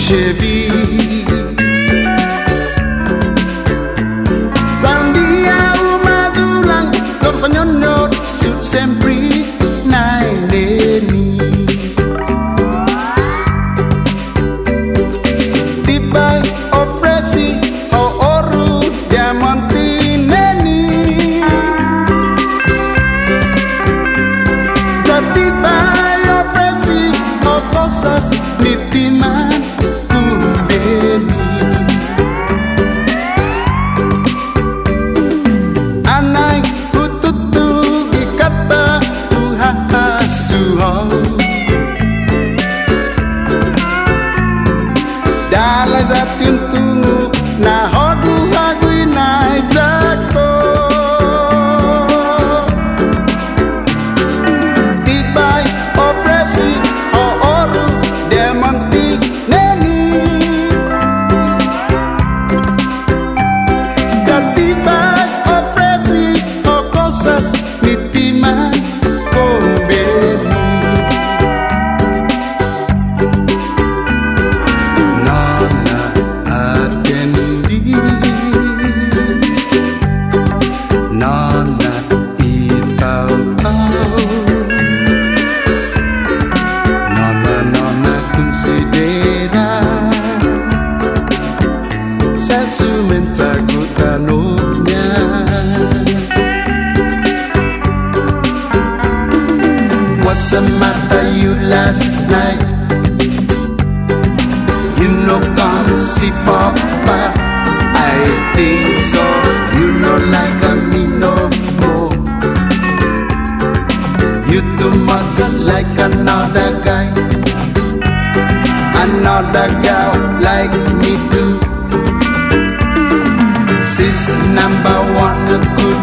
Chevy. Zambia umadulang torpanyonot sud sempre naileni. Tibai ofresi o oru diamanti neni. Tibai ofresi o cosas nitiman kumbeni. Anai kututu dikata uhasuhau. Dalai zatin tungu na hodu hagui nai jako. Tibai ofresi o oru diamanti neni. Tibai ofresi o cosas nitiman kombeni. Nona atendi, nona itau-tau, nona considera sensu mentagutannya. What's the matter you last night? You know come see Papa. I think so. You know like a me no more. You too much like another guy. Another girl like me too. Sis number one good